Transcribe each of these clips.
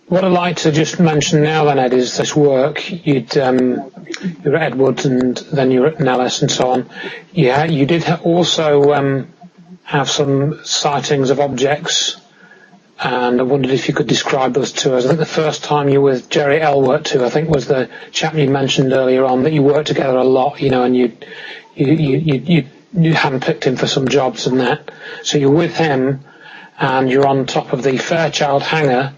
What I'd like to just mention now then, Ed, is this work. You were at Edwards and then you were at Nellis and so on. You did also have some sightings of objects, and I wondered if you could describe those to us. I think the first time you were with Jerry Elworth, who I think was the chap you mentioned earlier on, that you worked together a lot, you know, and you handpicked him for some jobs and that. So you're with him, and you're on top of the Fairchild hangar.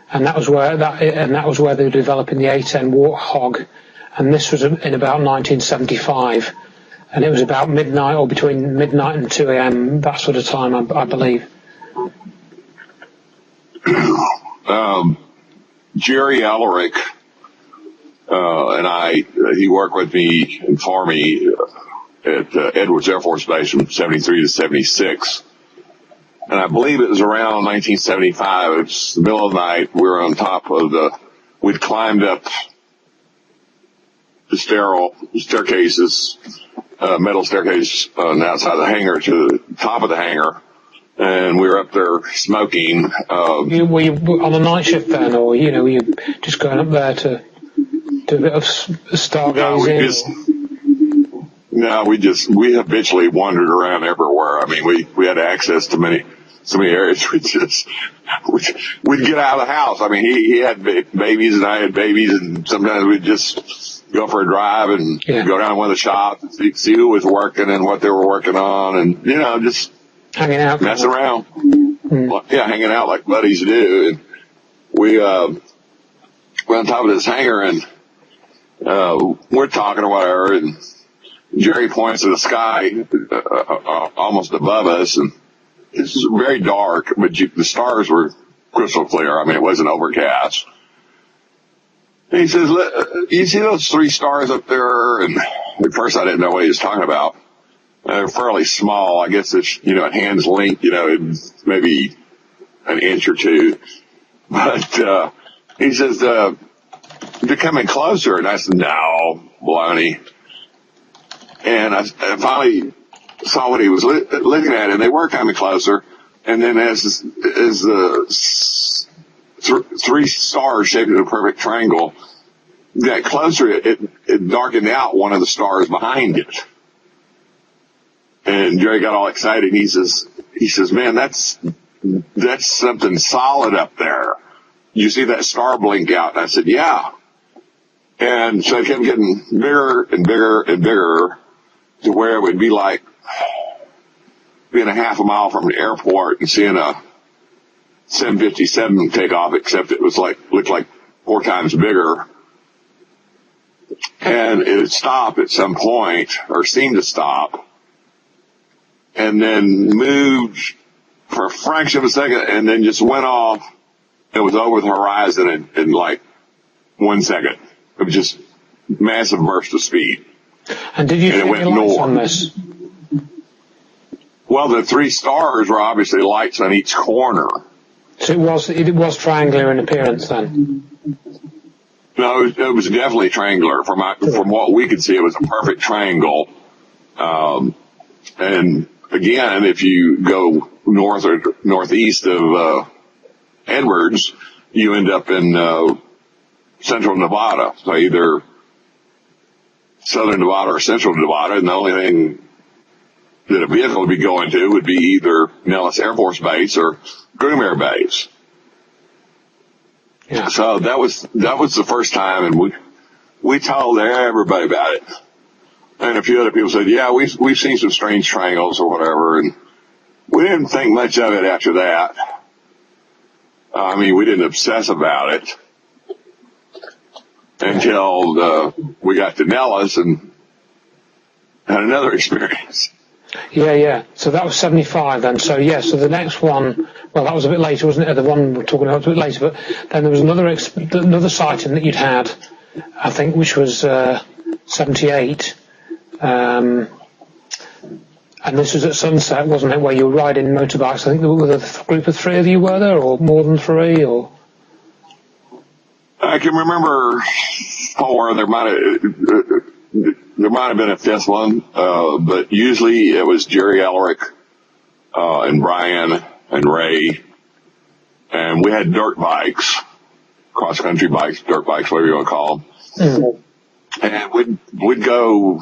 And that was where they were developing the A10 Warthog, and this was in about 1975, and it was about midnight or between midnight and 2 a.m. that sort of time, I believe. Jerry Elric and he worked with me and for me at Edwards Air Force Base from 73 to 76. And I believe it was around 1975. It's the middle of the night. We were on top of we'd climbed up the staircases, metal staircase on the outside of the hangar to the top of the hangar. And we were up there smoking. Were you on a night shift then, or, you know, were you just going up there to do a bit of stargazing? We habitually wandered around everywhere. I mean, we had access to so many areas. We'd get out of the house. I mean, he had babies and I had babies, and sometimes we'd just go for a drive and go down to one of the shops and see who was working and what they were working on, and, you know, just hanging out, mess around. Yeah, hanging out like buddies do. And we were on top of this hangar, and we're talking or whatever, and Jerry points to the sky almost above us, and it's very dark, but the stars were crystal clear. I mean, it wasn't overcast. And he says, you see those 3 stars up there? And at first I didn't know what he was talking about. They're fairly small. I guess it's, you know, at hand's length, you know, maybe an inch or 2. But he says, they're coming closer. And I said, no, baloney. And I finally saw what he was looking at, and they were coming closer. And then as the 3 stars shaped in a perfect triangle got closer, it darkened out one of the stars behind it. And Jerry got all excited. He says, man, that's something solid up there. You see that star blink out? And I said, yeah. And so it kept getting bigger and bigger and bigger, to where it would be like being a half a mile from the airport and seeing a 757 take off, except it was looked like 4 times bigger. And it would stop at some point, or seemed to stop, and then moved for a fraction of a second, and then just went off. It was over the horizon in like 1 second. It was just massive burst of speed. And did you see any lights on this? Well, the 3 stars were obviously lights on each corner. So it was triangular in appearance then? No, it was definitely triangular. From what we could see, it was a perfect triangle. And again, if you go north or northeast of Edwards, you end up in central Nevada. So either southern Nevada or central Nevada, and the only thing that a vehicle would be going to would be either Nellis Air Force Base or Groom Air Base. Yeah. So that was the first time, and we told everybody about it. And a few other people said, yeah, we've seen some strange triangles or whatever, and we didn't think much of it after that. I mean, we didn't obsess about it until we got to Nellis and had another experience. Yeah. So that was 75 then. So so the next one, well, that was a bit later, wasn't it? The one we're talking about was a bit later, but then there was another sighting that you'd had, I think, which was 78. And this was at sunset, wasn't it, where you were riding motorbikes? I think there were a group of 3 of you, were there, or more than 3, or? I can remember 4. There might have been a 5th one, but usually it was Jerry Elric, and Brian and Ray, and we had dirt bikes, cross-country bikes, dirt bikes, whatever you want to call them. Mm. And we'd go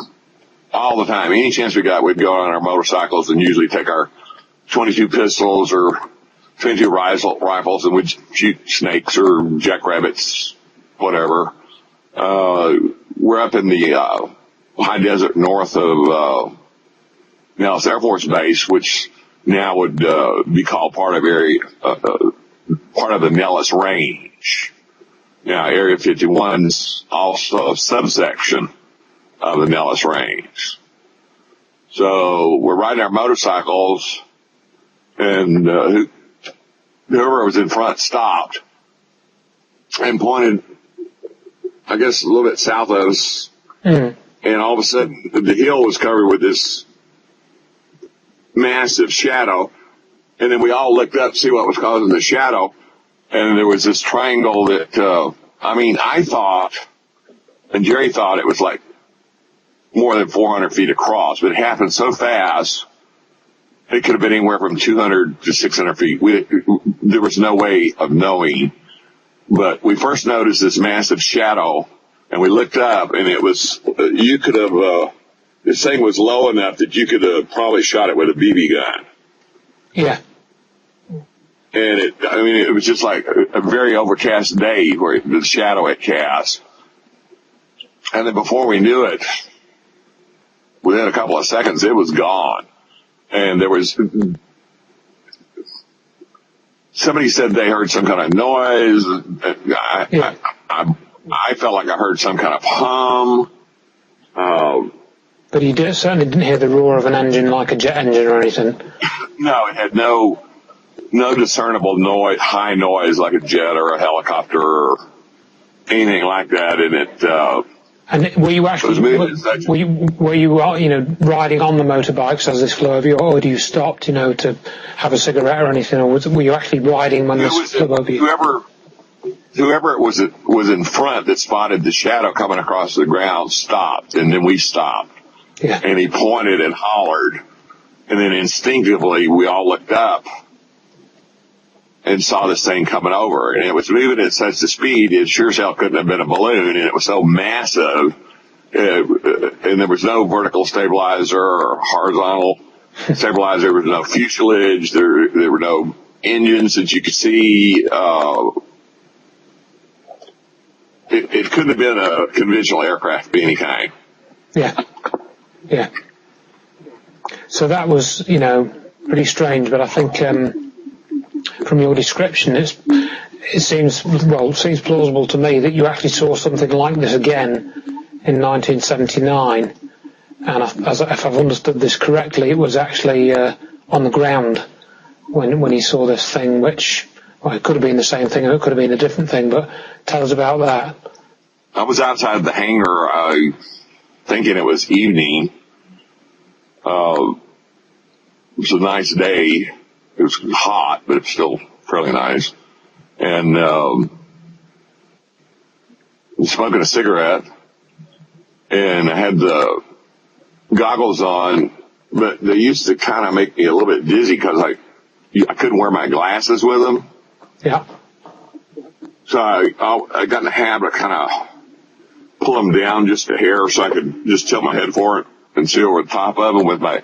all the time. Any chance we got, we'd go on our motorcycles and usually take our 22 pistols or 22 rifles, and we'd shoot snakes or jackrabbits, whatever. We're up in the high desert north of Nellis Air Force Base, which now would be called part of the Nellis Range. Now, Area 51's also a subsection of the Nellis Range. So we're riding our motorcycles, and whoever was in front stopped and pointed, I guess, a little bit south of us. Mm. And all of a sudden, the hill was covered with this massive shadow. And then we all looked up to see what was causing the shadow. And there was this triangle that, I thought, and Jerry thought it was like more than 400 feet across, but it happened so fast, it could have been anywhere from 200 to 600 feet. There was no way of knowing. But we first noticed this massive shadow, and we looked up, and it was, you could have, this thing was low enough that you could have probably shot it with a BB gun. Yeah. And it was just like a very overcast day where the shadow had cast. And then before we knew it, within a couple of seconds, it was gone. And there was, somebody said they heard some kind of noise. I felt like I heard some kind of hum. But you certainly didn't hear the roar of an engine like a jet engine or anything. No, it had no discernible noise, high noise like a jet or a helicopter or anything like that. And and were you actually were you riding on the motorbikes as this flew over you, or do you stop to have a cigarette or anything, or were you actually riding when this flew over you? Whoever it was in front that spotted the shadow coming across the ground stopped, and then we stopped. Yeah. And he pointed and hollered, and then instinctively we all looked up and saw this thing coming over, and it was moving at such a speed, it sure as hell couldn't have been a balloon, and it was so massive, and there was no vertical stabilizer or horizontal stabilizer, there was no fuselage, there were no engines that you could see. It couldn't have been a conventional aircraft of any kind. Yeah. Yeah. So that was, pretty strange, but I think, from your description, it seems plausible to me that you actually saw something like this again in 1979, and if I've understood this correctly, it was actually on the ground when he saw this thing, which, well, it could have been the same thing, or it could have been a different thing, but tell us about that. I was outside the hangar, thinking it was evening. It was a nice day. It was hot, but it's still fairly nice. And smoking a cigarette, and I had the goggles on, but they used to kind of make me a little bit dizzy because I couldn't wear my glasses with them. Yeah. So I got in the habit of kind of pull them down just a hair so I could just tilt my head forward and see over the top of them with my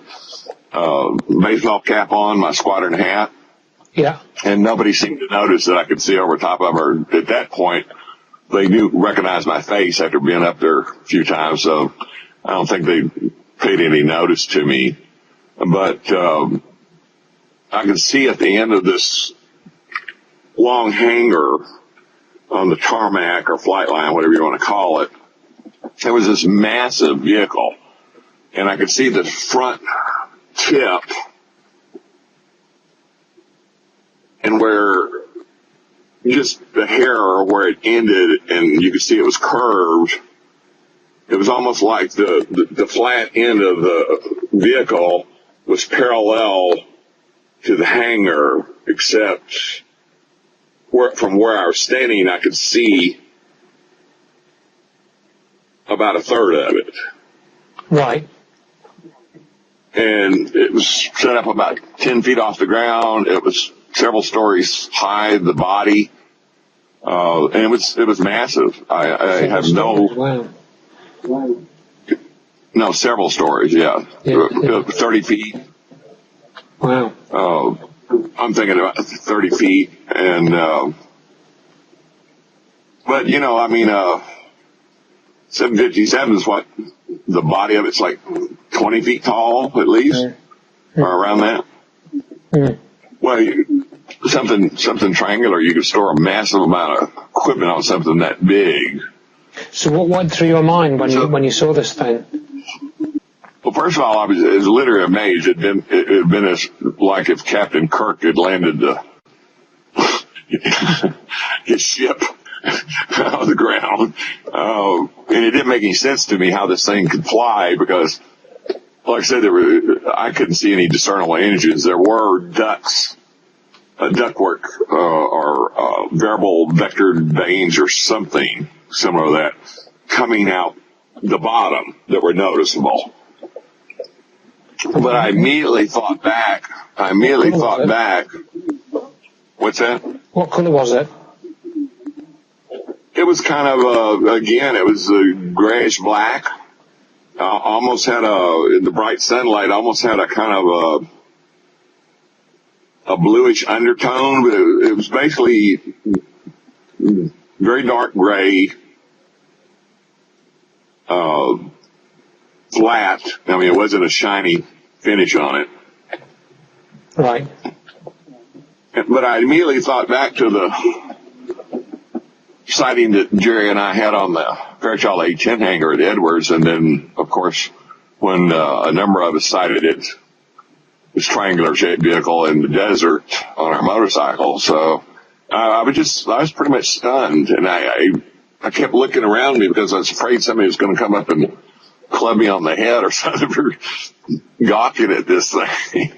baseball cap on, my squadron hat. Yeah. And nobody seemed to notice that I could see over top of them. Or at that point, they recognized my face after being up there a few times. So I don't think they paid any notice to me. But I could see at the end of this long hangar on the tarmac or flight line, whatever you want to call it, there was this massive vehicle. And I could see the front tip, and where just the hair where it ended, and you could see it was curved. It was almost like the flat end of the vehicle was parallel to the hangar, except from where I was standing, I could see about a third of it. Right. And it was set up about 10 feet off the ground. It was several stories high, the body. And it was massive. I have no, no, several stories, yeah. 30 feet. Wow. I'm thinking about 30 feet. And, but, you know, I mean, 757 is what, the body of it's like 20 feet tall, at least, or around that. Well, something triangular, you could store a massive amount of equipment on something that big. So what went through your mind when you saw this thing? Well, first of all, I was literally amazed. It had been as like if Captain Kirk had landed his ship on the ground. And it didn't make any sense to me how this thing could fly because, like I said, I couldn't see any discernible engines. There were ducts, ductwork, or variable vectored vanes or something similar to that coming out the bottom that were noticeable. But I immediately thought back. What's that? What color was it? It was kind of again, it was grayish black. Almost had in the bright sunlight, almost had a kind of a bluish undertone, but it was basically very dark gray, flat. I mean, it wasn't a shiny finish on it. Right. But I immediately thought back to the sighting that Jerry and I had on the Fairchild A-10 hangar at Edwards, and then, of course, when a number of us sighted it, this triangular-shaped vehicle in the desert on our motorcycle. So I was pretty much stunned, and I kept looking around me because I was afraid somebody was going to come up and club me on the head or something for gawking at this thing.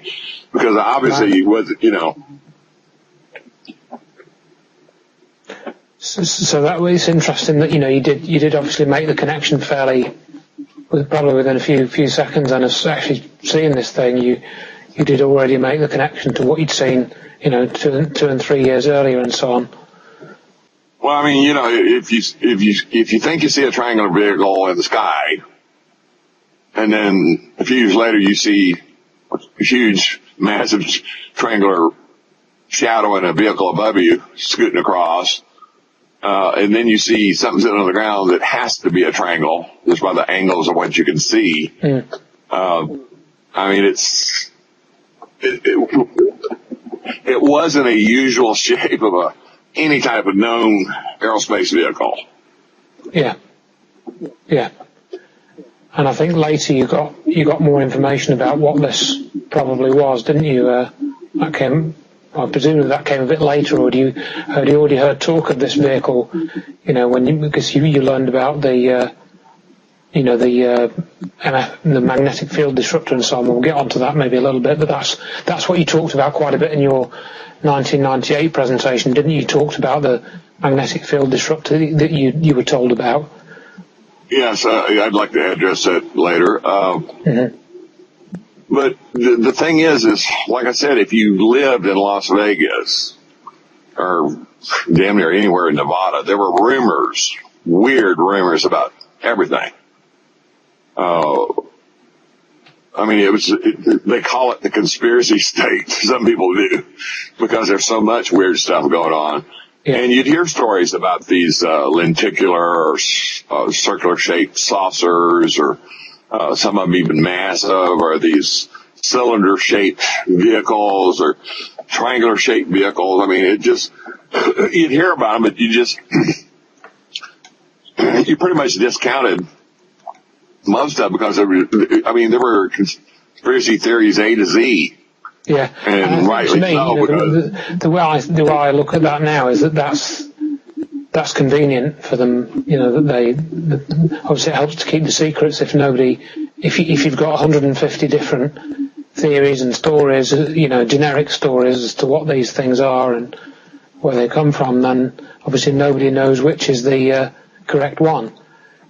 Because obviously he wasn't, you know. So that was interesting that, you know, you did obviously make the connection fairly, probably within a few seconds, and us actually seeing this thing, you did already make the connection to what you'd seen, you know, 2 and 3 years earlier and so on. Well, I mean, you know, if you think you see a triangular vehicle in the sky, and then a few years later you see a huge, massive triangular shadow in a vehicle above you scooting across, and then you see something sitting on the ground that has to be a triangle just by the angles of what you can see. I mean, it wasn't a usual shape of any type of known aerospace vehicle. Yeah. And I think later you got more information about what this probably was, didn't you? I presume that came a bit later, or had you already heard talk of this vehicle? You know, because you learned about the magnetic field disruptor and so on. We'll get onto that maybe a little bit, but that's what you talked about quite a bit in your 1998 presentation, didn't you? You talked about the magnetic field disruptor that you were told about. Yes, I'd like to address that later. But the thing is, like I said, if you lived in Las Vegas or damn near anywhere in Nevada, there were rumors, weird rumors about everything. I mean, they call it the conspiracy state. Some people do, because there's so much weird stuff going on. Yeah. And you'd hear stories about these lenticular or circular-shaped saucers, or some of them even massive, or these cylinder-shaped vehicles or triangular-shaped vehicles. I mean, you'd hear about them, but you pretty much discounted most of it because there were conspiracy theories A to Z. Yeah, and rightly to me, so. The way I look at that now is that's convenient for them. You know, that obviously it helps to keep the secrets. If you've got 150 different theories and stories, you know, generic stories as to what these things are and where they come from, then obviously nobody knows which is the correct one.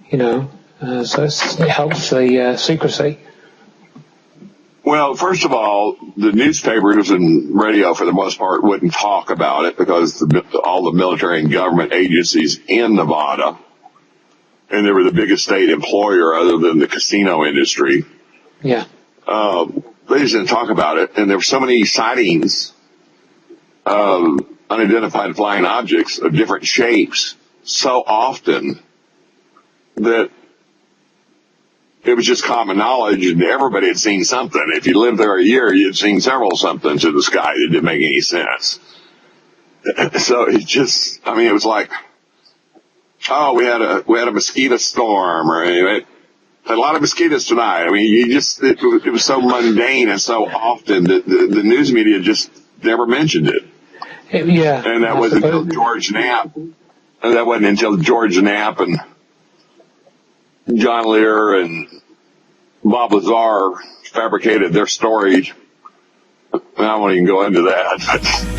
You know, so it helps the secrecy. Well, first of all, the newspapers and radio, for the most part, wouldn't talk about it because all the military and government agencies in Nevada, and they were the biggest state employer other than the casino industry. Yeah. They just didn't talk about it, and there were so many sightings of unidentified flying objects of different shapes so often that it was just common knowledge, and everybody had seen something. If you lived there a year, you'd seen several somethings in the sky that didn't make any sense. So it just, I mean, it was like, oh, we had a mosquito storm, or had a lot of mosquitoes tonight. I mean, it was so mundane and so often that the news media just never mentioned it. Yeah. And that wasn't until George Knapp. And that wasn't until George Knapp and John Lear and Bob Lazar fabricated their story. I won't even go into that.